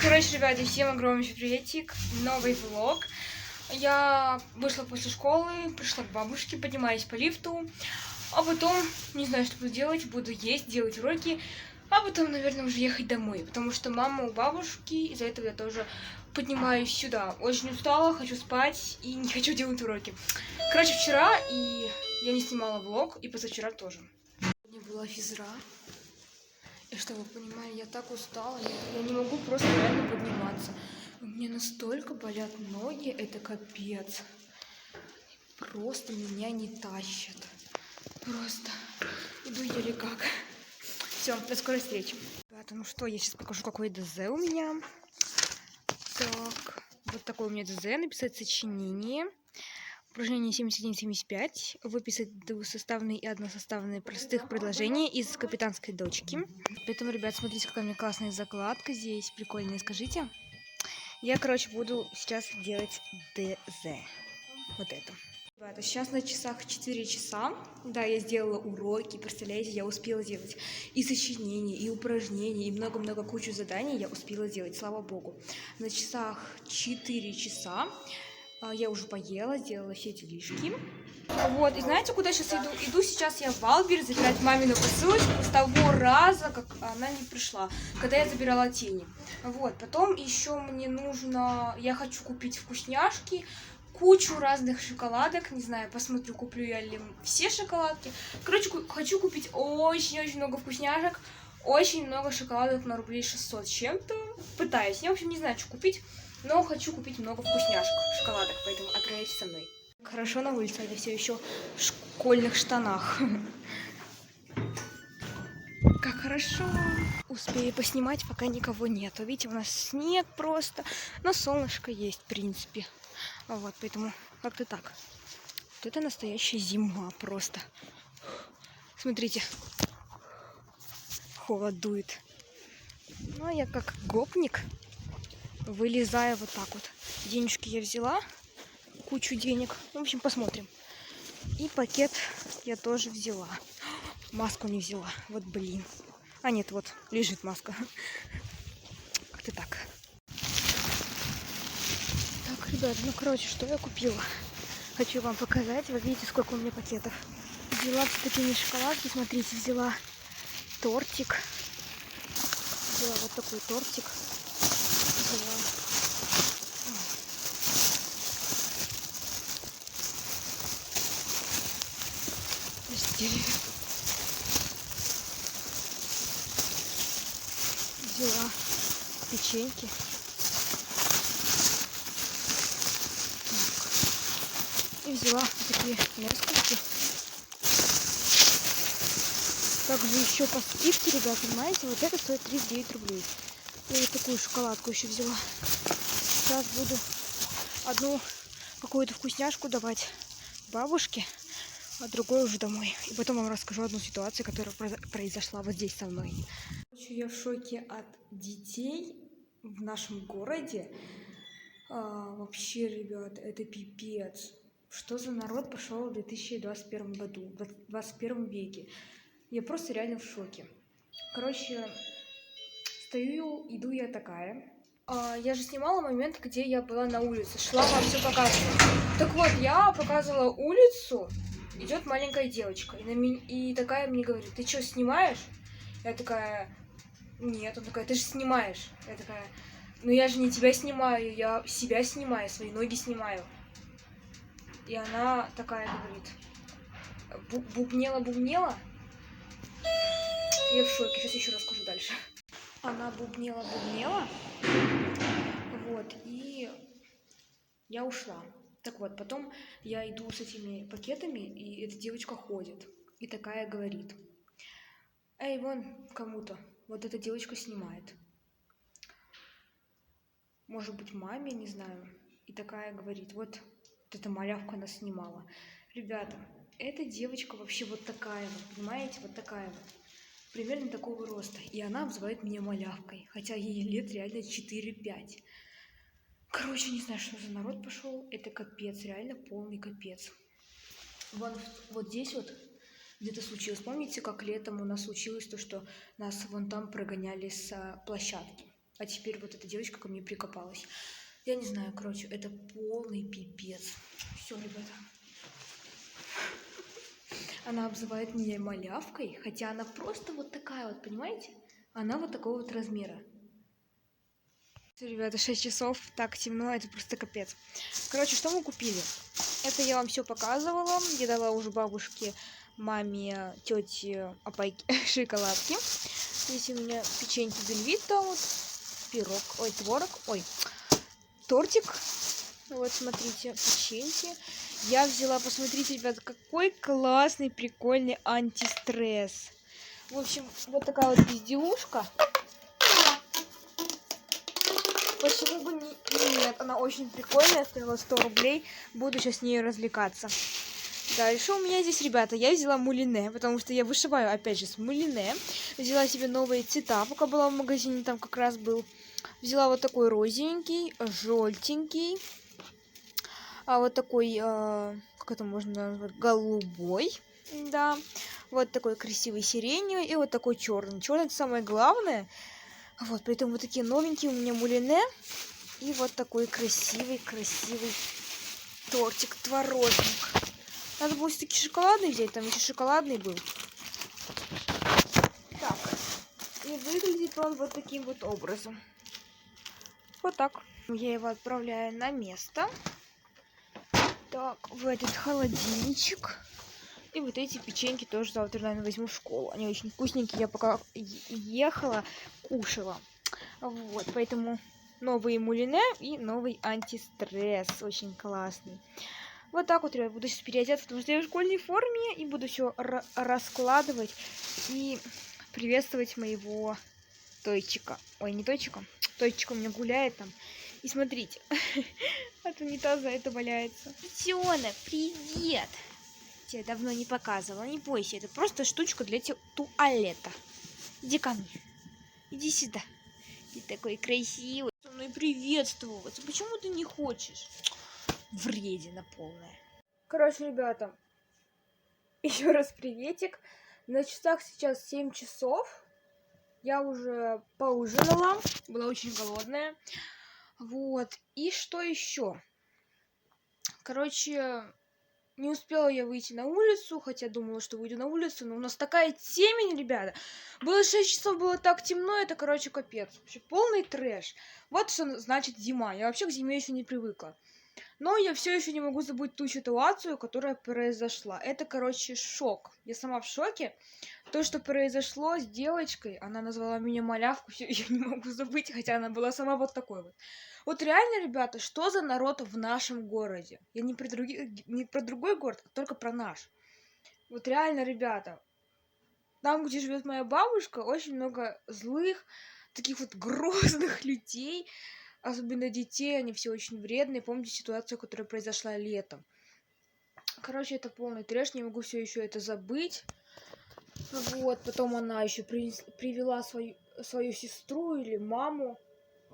Короче, ребята, всем огромный приветик, новый влог. Я вышла после школы, пришла к бабушке, поднимаюсь по лифту, а потом, не знаю, что буду делать, буду есть, делать уроки, а потом, наверное, уже ехать домой, потому что мама у бабушки, из-за этого я тоже поднимаюсь сюда. Очень устала, хочу спать и не хочу делать уроки. Короче, вчера я не снимала влог, и позавчера тоже. Сегодня была физра. И что вы понимаете, я так устала, я не могу просто реально подниматься. У меня настолько болят ноги, это капец. Просто меня не тащат. Просто иду еле как. Все, до скорой встречи. Ребята, ну что, я сейчас покажу, какой ДЗ у меня. Так, вот такой у меня ДЗ. Написать сочинение. Упражнение 71-75. Выписать двусоставные и односоставные простых предложения из «Капитанской дочки». Поэтому, ребят, смотрите, какая у меня классная закладка здесь. Прикольная, скажите. Я, короче, буду сейчас делать ДЗ. Вот это. Ребята, сейчас на часах 4 часа. Да, я сделала уроки. Представляете, я успела сделать и сочинения, и упражнения, и много-много кучу заданий я успела сделать, слава богу. На часах 4 часа. Я уже поела, сделала все делишки. Вот, и знаете, куда сейчас иду? Иду сейчас я в Валбер забирать мамину посылочку с того раза, как она не пришла, когда я забирала тени. Вот, потом еще мне нужно, я хочу купить вкусняшки, кучу разных шоколадок, не знаю, посмотрю, куплю я ли все шоколадки. Короче, хочу купить очень-очень много вкусняшек, очень много шоколадок на рублей 600 с чем-то. Пытаюсь, я, в общем, не знаю, что купить. Но хочу купить много вкусняшек, шоколадок, поэтому отправляйтесь со мной. Хорошо на улице, я все еще в школьных штанах. Как хорошо. Успею поснимать, пока никого нету. Видите, у нас снег просто, но солнышко есть, в принципе. Вот, поэтому как-то так. Вот это настоящая зима просто. Смотрите, холод дует. Ну, а я как гопник вылезаю вот так вот. Денежки я взяла, кучу денег. В общем, посмотрим. И пакет я тоже взяла. Маску не взяла. Вот блин. А нет, вот лежит маска. Как-то так. Так, ребят, ну короче, что я купила? Хочу вам показать. Вот видите, сколько у меня пакетов. Взяла вот такие шоколадки. Смотрите, взяла тортик. Взяла вот такой тортик. Взяла взяла печеньки. И взяла такие несколько. Также еще по скидке, ребят, понимаете, вот это стоит 39 рублей. Я вот такую шоколадку еще взяла. Сейчас буду одну какую-то вкусняшку давать бабушке, а другой уже домой. И потом вам расскажу одну ситуацию, которая произошла вот здесь со мной. Я в шоке от детей в нашем городе. Вообще, ребят, это пипец. Что за народ пошел в 2021 году, в 21 веке? Я просто реально в шоке. Короче, стою, иду я такая. Я же снимала момент, где я была на улице. Шла, вам все показывала. Так вот, я показывала улицу. Идет маленькая девочка. И такая мне говорит: ты что, снимаешь? Я такая: нет. Он такая: ты же снимаешь. Я такая: ну я же не тебя снимаю, я себя снимаю, свои ноги снимаю. И она такая говорит: бубнела. Я в шоке, сейчас еще расскажу дальше. Она бубнела, вот, и я ушла. Так вот, потом я иду с этими пакетами, и эта девочка ходит. И такая говорит: эй, вон кому-то, вот эта девочка снимает. Может быть, маме, не знаю. И такая говорит: вот эта малявка нас снимала. Ребята, эта девочка вообще вот такая вот, понимаете, вот такая вот. Примерно такого роста. И она обзывает меня малявкой, хотя ей лет реально 4-5. Короче, не знаю, что за народ пошел. Это капец, реально полный капец. Вот здесь вот где-то случилось. Помните, как летом у нас случилось то, что нас вон там прогоняли с площадки? А теперь вот эта девочка ко мне прикопалась. Я не знаю, короче, это полный пипец. Все, ребята. Она обзывает меня малявкой, хотя она просто вот такая вот, понимаете? Она вот такого вот размера. Все, ребята, 6 часов, так темно, это просто капец. Короче, что мы купили? Это я вам все показывала. Я дала уже бабушке, маме, тете, опайке шоколадки. Здесь у меня печеньки Бельвита, вот, пирог, ой, творог, ой, тортик. Вот, смотрите, печеньки. Я взяла, посмотрите, ребята, какой классный, прикольный антистресс. В общем, вот такая вот безделушка. Почему бы нет? Она очень прикольная, стоила 100 рублей. Буду сейчас с ней развлекаться. Дальше у меня здесь, ребята, я взяла мулине, потому что я вышиваю, опять же, с мулине. Взяла себе новые цвета, пока была в магазине, там как раз был. Взяла вот такой розовенький, желтенький. А вот такой, как это можно назвать, голубой, да. Вот такой красивый сиреневый и вот такой черный. Черный это самое главное. Вот, поэтому вот такие новенькие у меня мулине. И вот такой красивый тортик, творожник. Надо было все-таки шоколадный взять, там еще шоколадный был. Так, и выглядит он вот таким вот образом. Вот так. Я его отправляю на место. Так, в этот холодильничек. И вот эти печеньки тоже завтра, наверное, возьму в школу. Они очень вкусненькие, я пока ехала, кушала. Вот, поэтому новые мулине и новый антистресс. Очень классный. Вот так вот, ребят, буду сейчас переодеться, потому что я в школьной форме. И буду все раскладывать и приветствовать моего Тойчика. Ой, не Тойчика. Тойчик у меня гуляет там. И смотрите, от унитаза это валяется. Тёна, привет! Тебе давно не показывала, не бойся, это просто штучка для туалета. Иди ко мне, иди сюда. Ты такой красивый. Со мной приветствоваться. Почему ты не хочешь? Вредина полная. Короче, ребята, еще раз приветик. На часах сейчас 7 часов. Я уже поужинала, была очень голодная. Вот, и что еще? Короче, не успела я выйти на улицу, хотя думала, что выйду на улицу, но у нас такая темень, ребята. Было 6 часов, было так темно, это, короче, капец. Вообще полный трэш. Вот что значит зима. Я вообще к зиме еще не привыкла. Но я все еще не могу забыть ту ситуацию, которая произошла. Это, короче, шок. Я сама в шоке. То, что произошло с девочкой, она назвала меня малявку, все, я не могу забыть, хотя она была сама вот такой вот. Вот реально, ребята, что за народ в нашем городе? Я не про другой город, а только про наш. Вот реально, ребята, там, где живет моя бабушка, очень много злых, таких вот грозных людей, особенно детей, они все очень вредные. Помните ситуацию, которая произошла летом? Короче, это полный трэш, не могу все еще это забыть. Вот, потом она еще привела свою сестру или маму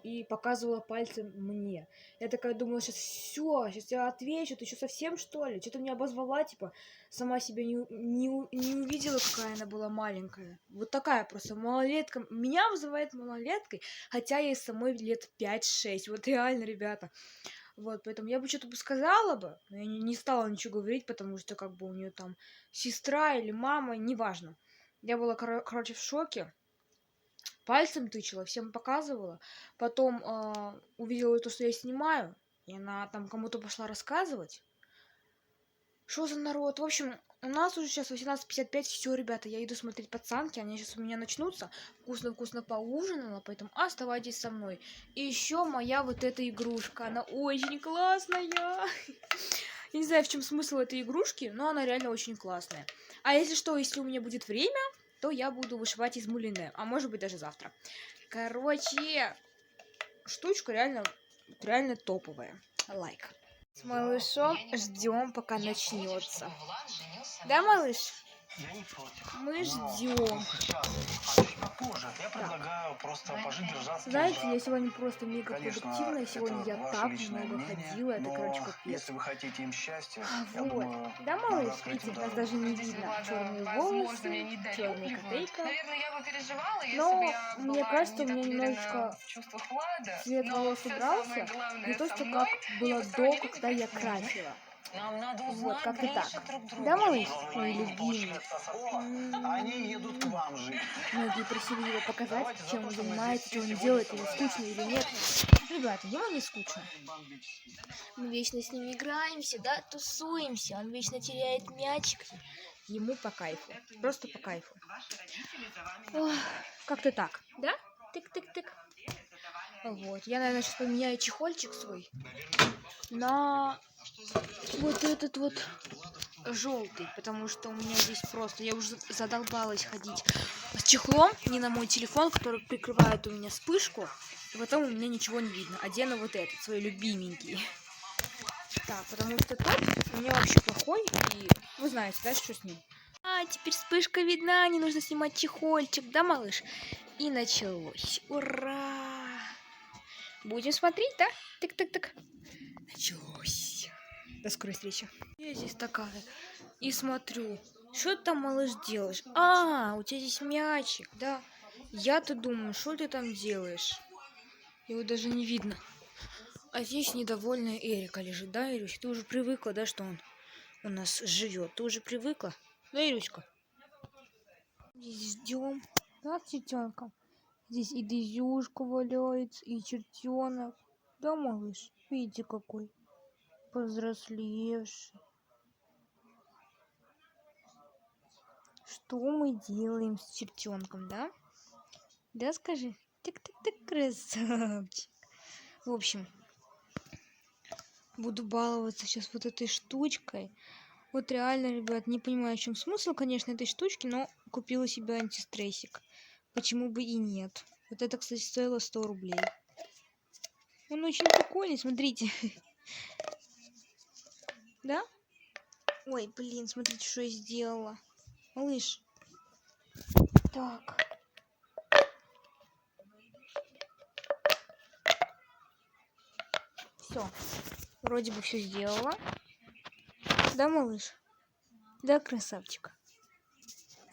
и показывала пальцем мне. Я такая думала, сейчас я отвечу, ты что, совсем что ли? Что-то меня обозвала, типа, сама себя не увидела, какая она была маленькая. Вот такая просто малолетка. Меня вызывает малолеткой, хотя ей самой лет 5-6. Вот реально, ребята. Вот, поэтому я бы что-то бы сказала бы, но я не стала ничего говорить, потому что как бы у нее там сестра или мама, неважно. Я была, короче, в шоке. Пальцем тычила, всем показывала. Потом увидела то, что я снимаю, и она там кому-то пошла рассказывать. Что за народ? В общем, у нас уже сейчас 18:55. Все, ребята, я иду смотреть пацанки. Они сейчас у меня начнутся. Вкусно-вкусно поужинала, поэтому оставайтесь со мной. И еще моя вот эта игрушка. Она очень классная. Я не знаю, в чем смысл этой игрушки, но она реально очень классная. А если что, если у меня будет время, то я буду вышивать из мулине. А может быть даже завтра. Короче, штучка реально топовая. Лайк. С малышом ждем, пока начнется. Да, малыш? Я не против. Мы Но ждем. не сейчас, а чуть попозже. Я предлагаю просто пожить, держаться. Знаете, я сегодня просто мега Конечно, продуктивная. Сегодня это я ваше так личное много мнение, ходила. Это, короче, но капец. если вы хотите им счастья, я Вот. думаю, Да, надо малыш, открыть им видите, нас дорогу. даже не видно. Черные волосы, черная копейка. Наверное, я бы переживала, если бы Но я мне была кажется, у не так меня уверена немножечко в чувствах Влада. цвет Но волос все убрался. самое главное Не то, со что мной, как и было до, посторонние люди когда я как не нужны. красила. Нам надо Вот, узнать как-то так. ближе друг друга. Да, малыш? Новый Мой военный любимый. получает Сосакова, они едут к вам жить. Многие просили его показать, Давайте за чем то, он что мы занимается, здесь что он все делает, сегодня ему собрались. скучно или нет. Ребята, ему не скучно. Мы вечно с ним играемся, да, тусуемся. Он вечно теряет мячик. Ему по кайфу. Просто по кайфу. Ох, как-то так, да? Тык-тык-тык. Вот, я, наверное, сейчас поменяю чехольчик свой на вот этот вот желтый, потому что у меня здесь просто, я уже задолбалась ходить с чехлом, не на мой телефон, который прикрывает у меня вспышку, и потом у меня ничего не видно. Одену вот этот, свой любименький. Так, потому что тот у меня вообще плохой, и вы знаете, да, что с ним. А, теперь вспышка видна, не нужно снимать чехольчик, да, малыш? И началось. Ура! Будем смотреть, да? Тык-тык-тык. Началось. До скорой встречи. Я здесь такая. И смотрю. Что ты там, малыш, делаешь? А, у тебя здесь мячик, да? Я-то думаю, что ты там делаешь? Его даже не видно. А здесь недовольная Эрика лежит, да, Ирюсь? Ты уже привыкла, да, что он у нас живет? Ты уже привыкла? Да, Ирюська? Здесь ждем. Да, чертенка? Здесь и дызюшка валяется, и чертенок. Да, малыш? Видите, какой повзрослевший. Что мы делаем с чертенком, да? Да, скажи? Тык-тык-тык, красавчик. В общем, буду баловаться сейчас вот этой штучкой. Вот реально, ребят, не понимаю, в чем смысл, конечно, этой штучки, но купила себе антистрессик. Почему бы и нет? Вот это, кстати, стоило 100 рублей. Он очень прикольный, смотрите. Да? Ой, блин, смотрите, что я сделала. Малыш. Так. Все. Вроде бы все сделала. Да, малыш? Да, красавчик?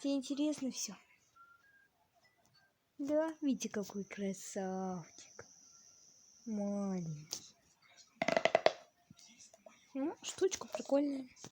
Тебе интересно все? Да, видите, какой красавчик. Маленький. Ну, штучка прикольная.